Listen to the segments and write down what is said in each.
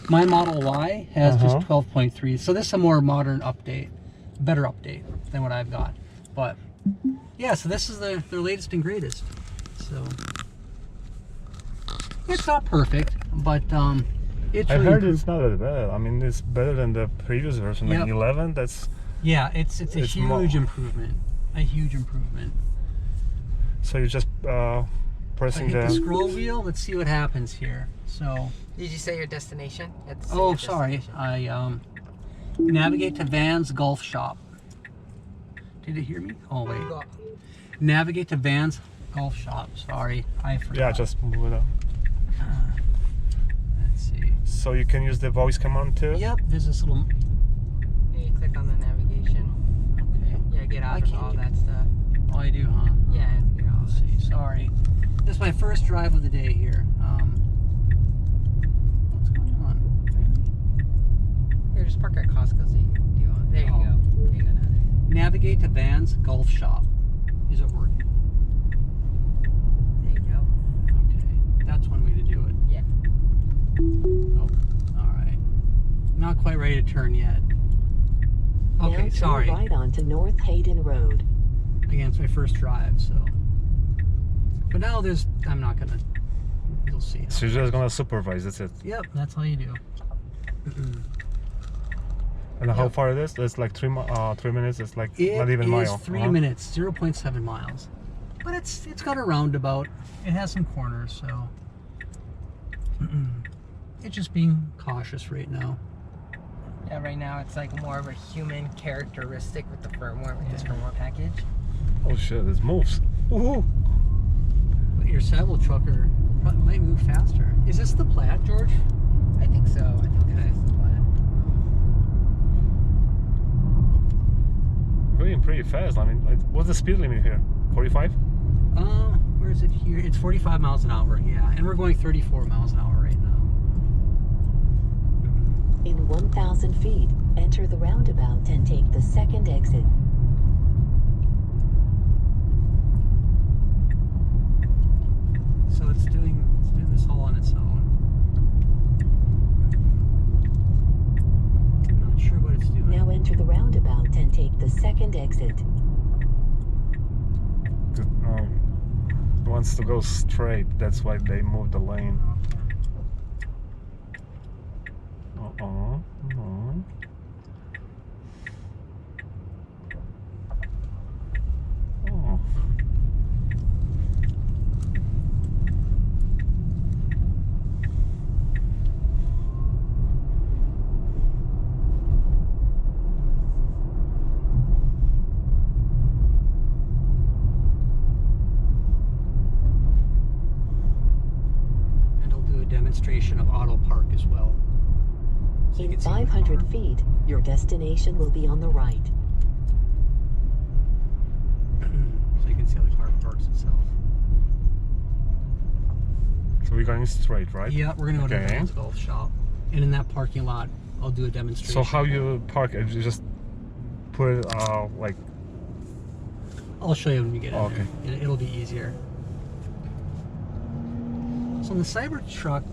My Model Y has just 12.3, so this is a more modern update, better update than what I've got. But yeah, so this is their latest and greatest. So it's not perfect, but it's. I really heard it's not that bad. I mean, it's better than the previous version, like 11. That's it's a huge improvement. A huge improvement. So you're just pressing the scroll wheel. Let's see what happens here. So. Did you say your destination? Oh, sorry. I navigate to Van's Golf Shop. Did it hear me? Oh wait. Navigate to Van's Golf Shop. Sorry, I forgot. Yeah, just move it up. Let's see. So you can use the voice command too? Yep, there's this little... Yeah, you click on the navigation. Okay. Yeah, get out of all that stuff. Oh, I do, huh? Yeah, get all Let's see, sorry. This is my first drive of the day here. What's going on? Here, just park at Costco so you can do it. There you go. There you go. Navigate to Van's Golf Shop. Is it working? There you go. Okay, that's one way to do it. Yeah. Oh, all right. Not quite ready to turn yet. Okay, now sorry. Turn right onto North Hayden Road. Again, it's my first drive, so. But now I'm not gonna. You'll see. So you're just gonna supervise. That's it. Yep, that's all you do. And how far it is? It's like 3 minutes. It's like not even a mile. It is 3 minutes, 0.7 miles. But it's got a roundabout. It has some corners, so it's just being cautious right now. Yeah, right now it's like more of a human characteristic with the firmware, with this firmware package. Oh shit! This moves. Woohoo! But your saddle trucker might move faster. Is this the Plaid, George? I think so. I think this is the Plaid. Going pretty fast. I mean, what's the speed limit here? 45? Where is it here? It's 45 miles an hour, yeah. And we're going 34 miles an hour right now. In 1,000 feet, enter the roundabout and take the second exit. So it's doing this all on its own. I'm not sure what it's doing. Now enter the roundabout and take the second exit. It wants to go straight. That's why they moved the lane. Demonstration of auto park as well. So in 500 feet, your destination will be on the right. So you can see how the car parks itself. So we're going straight, right? Yeah, we're gonna go to the Van's Golf Shop, and in that parking lot, I'll do a demonstration. So how you park it? You just put it like. I'll show you when we get in okay. there. It'll be easier. So in the Cybertruck,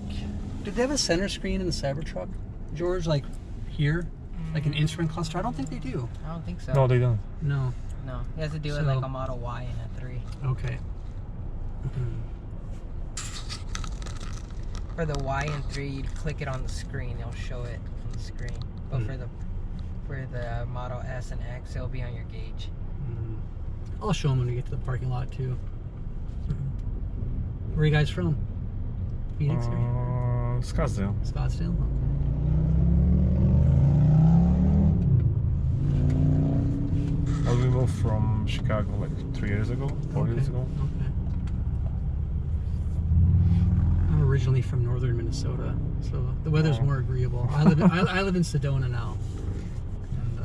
did they have a center screen in the Cybertruck, George? Like here, like an instrument cluster? I don't think they do. I don't think so. No, they don't. No. No, it has to do with like a Model Y and a 3. Okay. For the Y and 3, you'd click it on the screen. It'll show it on the screen. But for the Model S and X, it'll be on your gauge. I'll show them when we get to the parking lot too. Where are you guys from? Phoenix area? Scottsdale. Scottsdale? Well, we moved from Chicago like 3 years ago, 4 years ago. Okay. I'm originally from northern Minnesota, so the weather's more agreeable. I live in Sedona now. And,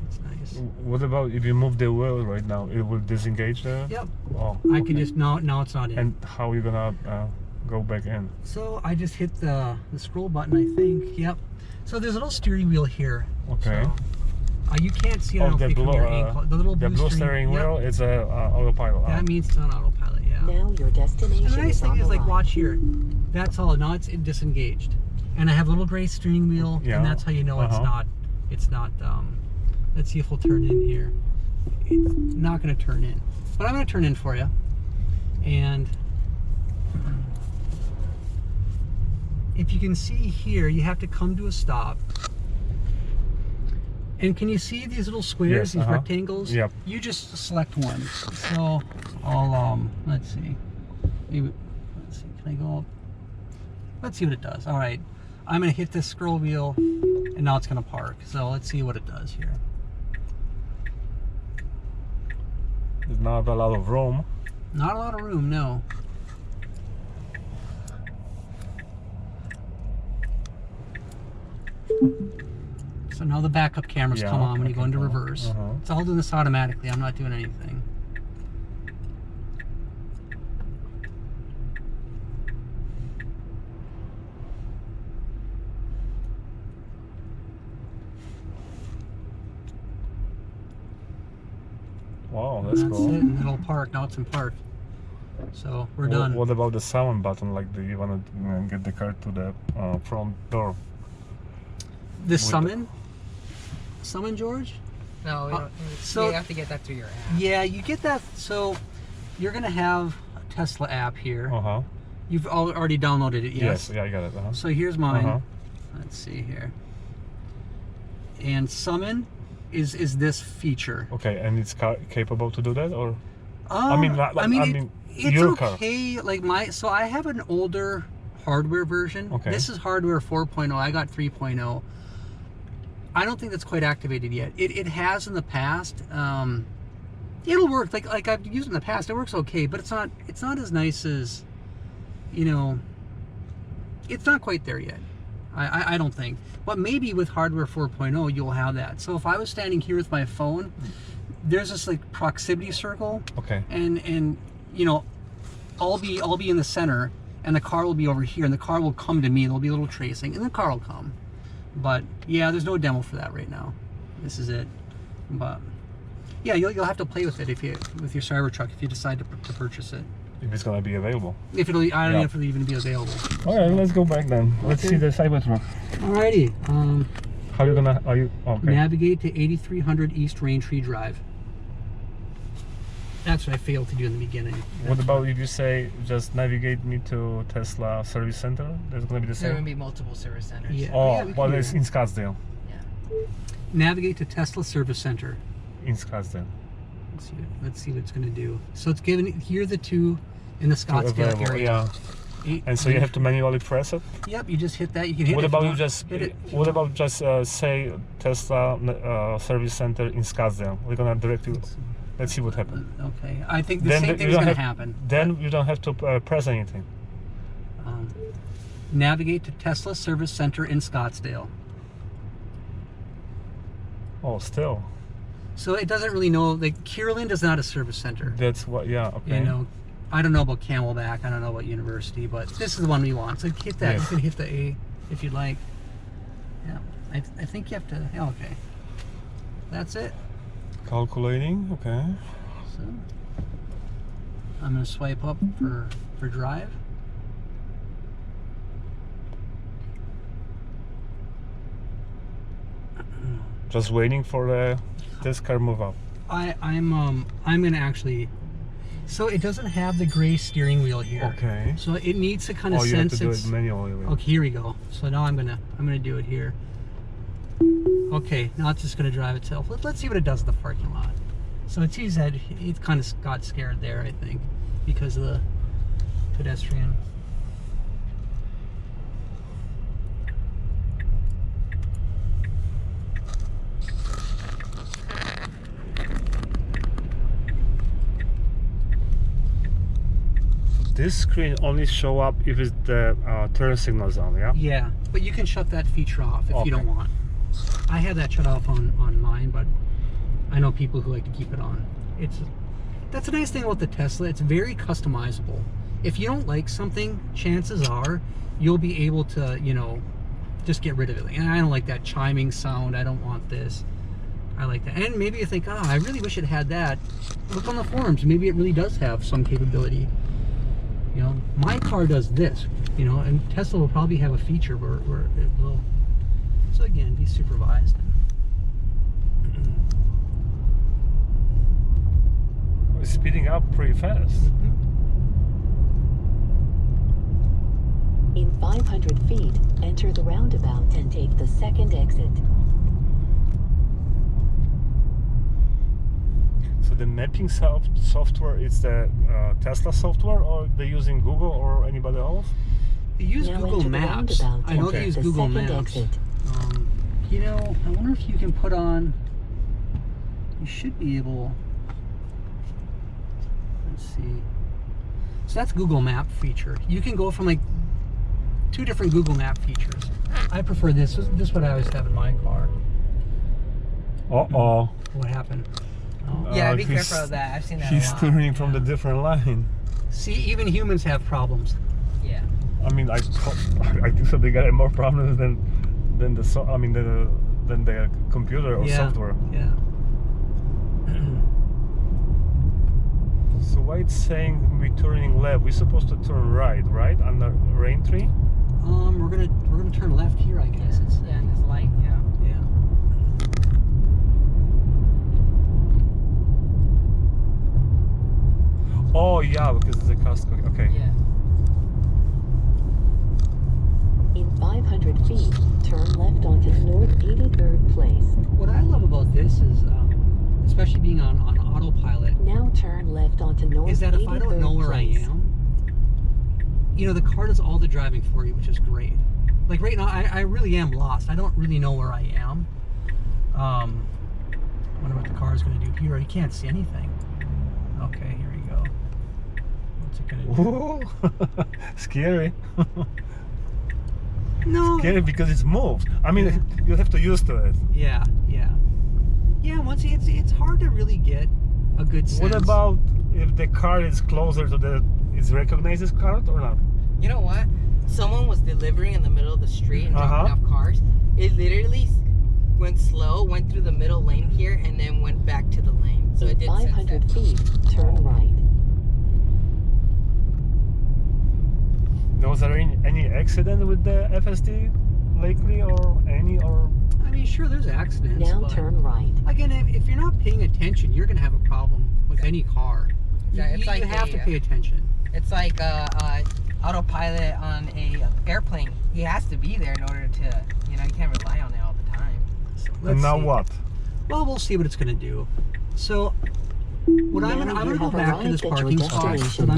it's nice. What about if you move the wheel right now? It will disengage there? Yep. Oh. I can just, now it's not in. And how are you gonna go back in? So I just hit the scroll button, I think. Yep. So there's a little steering wheel here. Okay. So, you can't see it, I don't think, from your ankle. The little blue steering wheel is yep. autopilot. That means it's on autopilot, yeah. Now your destination And the nice is on thing is, the like, line. watch here. That's all. Now it's disengaged, and I have a little gray steering wheel, Yeah. and that's how you know it's Uh-huh. not. It's not. Let's see if we'll turn in here. It's not going to turn in, but I'm going to turn in for you. And if you can see here, you have to come to a stop. And can you see these little squares, Yes, these uh-huh. rectangles? Yep. You just select one. So I'll let's see. Maybe, let's see. Can I go up? Let's see what it does. All right. I'm gonna hit this scroll wheel, and now it's gonna park. So let's see what it does here. There's not a lot of room. Not a lot of room, no. So now the backup cameras Yeah, come on when you go okay, into cool. reverse. Uh-huh. It's all doing this automatically. I'm not doing anything. Wow, And that's that's cool. it. And it'll park. Now it's in park. So we're done. What about the summon button? Like, do you want to get the car to the front door? This summon? Summon, George? No, we don't, so- you have to get that through your app. Yeah, you get that. So you're going to have a Tesla app here. Uh-huh. You've already downloaded it, yes? Yeah, I got it. Uh-huh. So here's mine. Uh-huh. Let's see here. And summon is this feature. Okay, and it's capable to do that, or? It's your car. okay. Like so I have an older hardware version. Okay. This is hardware 4.0. I got 3.0. I don't think that's quite activated yet. It has in the past. It'll work. Like I've used it in the past. It works okay, but it's not as nice as, it's not quite there yet. I don't think. But maybe with hardware 4.0 you'll have that. So if I was standing here with my phone, there's this like proximity circle. Okay. And I'll be in the center, and the car will be over here, and the car will come to me. There'll be a little tracing, and the car will come. But yeah, there's no demo for that right now. This is it. But yeah, you'll have to play with it with your Cybertruck if you decide to purchase it. If it's gonna be available. I don't know if it'll even be available. All right, let's go back then. Let's see the Cybertruck. Alrighty. Are you okay? Navigate to 8300 East Raintree Drive. That's what I failed to do in the beginning. What about if you say just navigate me to Tesla service center? That's gonna be the There are same. going to be multiple service centers. Yeah. Oh, we can well, do it's that. in Scottsdale. Yeah. Navigate to Tesla Service Center. In Scottsdale. Let's see what it's going to do. So it's given here are the two in the Scottsdale Available, area. yeah. And so you have to manually press it. Yep, you just hit that. You can hit What it. about if you just? hit it. What about just say Tesla service center in Scottsdale? We're gonna direct you. Let's see what happens. Okay, I think the Then same you thing is don't going to have- happen. Then you don't have to press anything. Navigate to Tesla Service Center in Scottsdale. Oh, still. So it doesn't really know. Like Kierland is not a service center. That's what. Yeah. Okay. I don't know about Camelback. I don't know about University, but this is the one we want. So hit that. Yes. You can hit the A if you'd like. Yeah, I think you have to. Yeah, okay. That's it. Calculating. Okay. So I'm gonna swipe up for drive. Just waiting for this car move up. I'm gonna actually. So it doesn't have the gray steering wheel here. Okay. So it needs to kind of Oh, you have sense to do its. it manually. Okay, here we go. So now I'm gonna do it here. Okay, now it's just gonna drive itself. Let's see what it does in the parking lot. So it sees that it kind of got scared there, I think, because of the pedestrian. This screen only show up if it's the turn signals on. Yeah. Yeah, but you can shut that feature off if you don't Okay. want. I have that shut off on mine, but I know people who like to keep it on. That's a nice thing about the Tesla. It's very customizable. If you don't like something, chances are you'll be able to, just get rid of it. And I don't like that chiming sound. I don't want this. I like that. And maybe you think, I really wish it had that. Look on the forums. Maybe it really does have some capability. You know, my car does this, you know, and Tesla will probably have a feature where it will. So again, be supervised. It's speeding up pretty fast. In 500 feet, enter the roundabout and take the second exit. So the mapping software is the Tesla software, or they using Google or anybody else? They use Now Google enter the Maps. roundabout I know and they take use the Google second Maps. exit. You know, I wonder if you can put on. You should be able. Let's see. So that's Google Map feature. You can go from like 2 different Google Map features. I prefer this. This is what I always have in my car. Uh-oh. What happened? Oh. Yeah, be he's- careful of that. I've seen that He's a lot. turning from Yeah. the different line. See, even humans have problems. Yeah. I mean, I think so. They got more problems than the than the computer or Yeah. software. Yeah. So why it's saying we're turning left? We're supposed to turn right under rain tree. We're gonna turn left here, I guess. It's Yeah, and it's light, yeah. yeah. Oh yeah, because it's a Costco. Okay. Yeah. In 500 feet, turn left onto North 83rd Place. What I love about this is, especially being on autopilot, Now turn left onto North is that if 83rd I don't know where Place. I am, you know, the car does all the driving for you, which is great. Like right now, I really am lost. I don't really know where I am. Wonder what the car is going to do here. You can't see anything. Okay, here we go. What's it going to do? Ooh, scary. No. Scary because it's moved. I mean, you have to used to it. Yeah, yeah. Yeah, once it's hard to really get a good sense. What about if the car is closer to the? Is recognizes car or not? You know what? Someone was delivering in the middle of the street and dropping off cars. It literally went slow, went through the middle lane here, and then went back to the lane. So it In did sense 500 that. feet, turn right. There was there any accident with the FSD lately, or any, or? I mean, sure, there's accidents. Now but turn right. again, if you're not paying attention, you're going to have a problem with any car. Yeah, it's you like have to a, pay attention. It's like autopilot on a airplane. He has to be there in order to, you can't rely on it all the time. So And let's now see. what? Well, we'll see what it's going to do. So, I'm Now going you to go have back to this arrived at your parking spot destination. that I'm